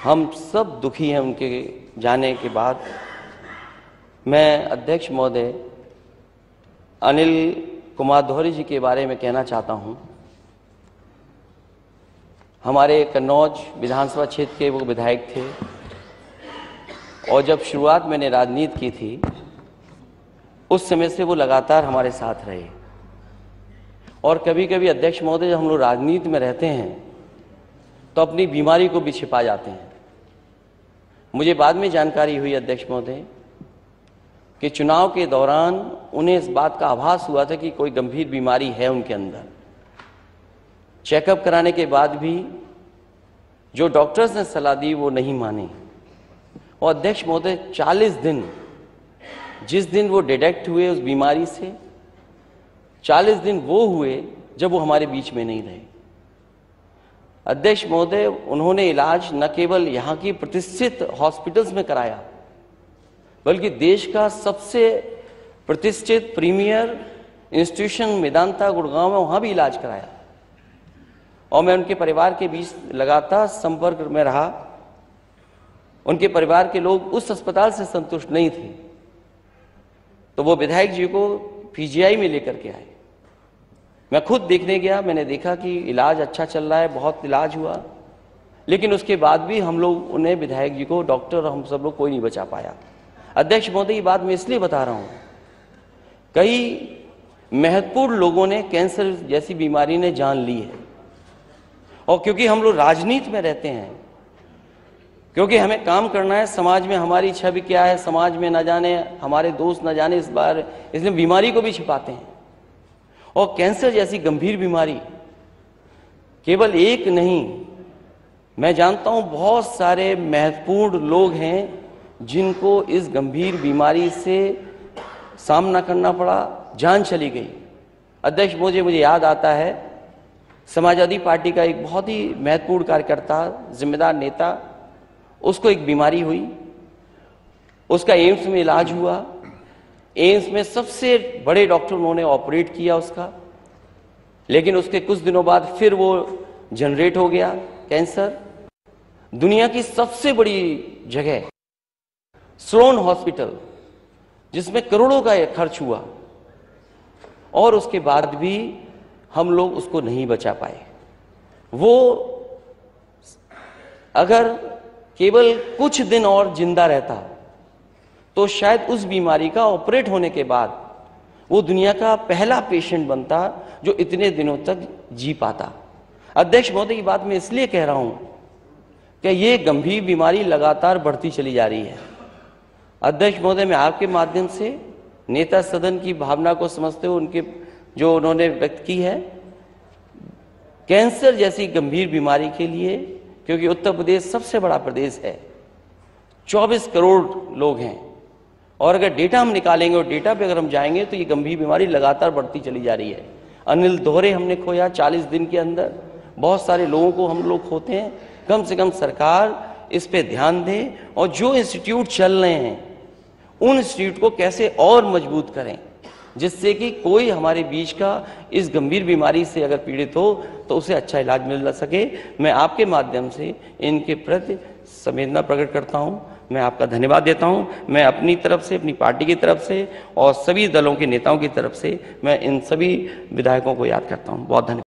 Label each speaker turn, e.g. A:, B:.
A: हम सब दुखी हैं उनके जाने के बाद। मैं अध्यक्ष महोदय अनिल कुमार दोहरी जी के बारे में कहना चाहता हूं। हमारे कन्नौज विधानसभा क्षेत्र के वो विधायक थे और जब शुरुआत मैंने राजनीति की थी उस समय से वो लगातार हमारे साथ रहे। और कभी कभी अध्यक्ष महोदय जब हम लोग राजनीति में रहते हैं तो अपनी बीमारी को भी छिपा जाते हैं। मुझे बाद में जानकारी हुई अध्यक्ष महोदय कि चुनाव के दौरान उन्हें इस बात का आभास हुआ था कि कोई गंभीर बीमारी है उनके अंदर। चेकअप कराने के बाद भी जो डॉक्टर्स ने सलाह दी वो नहीं माने। और अध्यक्ष महोदय 40 दिन, जिस दिन वो डिटेक्ट हुए उस बीमारी से, 40 दिन वो हुए जब वो हमारे बीच में नहीं रहे। अध्यक्ष महोदय उन्होंने इलाज न केवल यहाँ की प्रतिष्ठित हॉस्पिटल्स में कराया बल्कि देश का सबसे प्रतिष्ठित प्रीमियर इंस्टीट्यूशन मेदांता गुड़गांव में वहाँ भी इलाज कराया। और मैं उनके परिवार के बीच लगातार संपर्क में रहा। उनके परिवार के लोग उस अस्पताल से संतुष्ट नहीं थे तो वो विधायक जी को पीजीआई में लेकर के आए। मैं खुद देखने गया, मैंने देखा कि इलाज अच्छा चल रहा है, बहुत इलाज हुआ, लेकिन उसके बाद भी हम लोग उन्हें विधायक जी को, डॉक्टर, हम सब लोग कोई नहीं बचा पाया। अध्यक्ष महोदय ये बात मैं इसलिए बता रहा हूं, कई महत्वपूर्ण लोगों ने कैंसर जैसी बीमारी ने जान ली है। और क्योंकि हम लोग राजनीति में रहते हैं, क्योंकि हमें काम करना है, समाज में हमारी छवि क्या है, समाज में न जाने, हमारे दोस्त न जाने इस बार, इसलिए बीमारी को भी छिपाते हैं। और कैंसर जैसी गंभीर बीमारी केवल एक नहीं, मैं जानता हूं बहुत सारे महत्वपूर्ण लोग हैं जिनको इस गंभीर बीमारी से सामना करना पड़ा, जान चली गई। अध्यक्ष मुझे याद आता है, समाजवादी पार्टी का एक बहुत ही महत्वपूर्ण कार्यकर्ता, जिम्मेदार नेता, उसको एक बीमारी हुई, उसका एम्स में इलाज हुआ। एम्स में सबसे बड़े डॉक्टर उन्होंने ऑपरेट किया उसका, लेकिन उसके कुछ दिनों बाद फिर वो जनरेट हो गया कैंसर। दुनिया की सबसे बड़ी जगह स्लोन हॉस्पिटल, जिसमें करोड़ों का खर्च हुआ, और उसके बाद भी हम लोग उसको नहीं बचा पाए। वो अगर केवल कुछ दिन और जिंदा रहता तो शायद उस बीमारी का ऑपरेट होने के बाद वो दुनिया का पहला पेशेंट बनता जो इतने दिनों तक जी पाता। अध्यक्ष महोदय की बात मैं इसलिए कह रहा हूं कि ये गंभीर बीमारी लगातार बढ़ती चली जा रही है। अध्यक्ष महोदय, मैं आपके माध्यम से नेता सदन की भावना को समझते हुए उनके जो उन्होंने व्यक्त की है, कैंसर जैसी गंभीर बीमारी के लिए, क्योंकि उत्तर प्रदेश सबसे बड़ा प्रदेश है, 24 करोड़ लोग हैं, और अगर डेटा हम निकालेंगे और डेटा पे अगर हम जाएंगे तो ये गंभीर बीमारी लगातार बढ़ती चली जा रही है। अनिल दोहरे हमने खोया 40 दिन के अंदर, बहुत सारे लोगों को हम लोग खोते हैं। कम से कम सरकार इस पे ध्यान दे और जो इंस्टीट्यूट चल रहे हैं उन इंस्टीट्यूट को कैसे और मजबूत करें, जिससे कि कोई हमारे बीच का इस गंभीर बीमारी से अगर पीड़ित हो तो उसे अच्छा इलाज मिल सके। मैं आपके माध्यम से इनके प्रति संवेदना प्रकट करता हूं, मैं आपका धन्यवाद देता हूं। मैं अपनी तरफ से, अपनी पार्टी की तरफ से और सभी दलों के नेताओं की तरफ से मैं इन सभी विधायकों को याद करता हूं। बहुत धन्यवाद।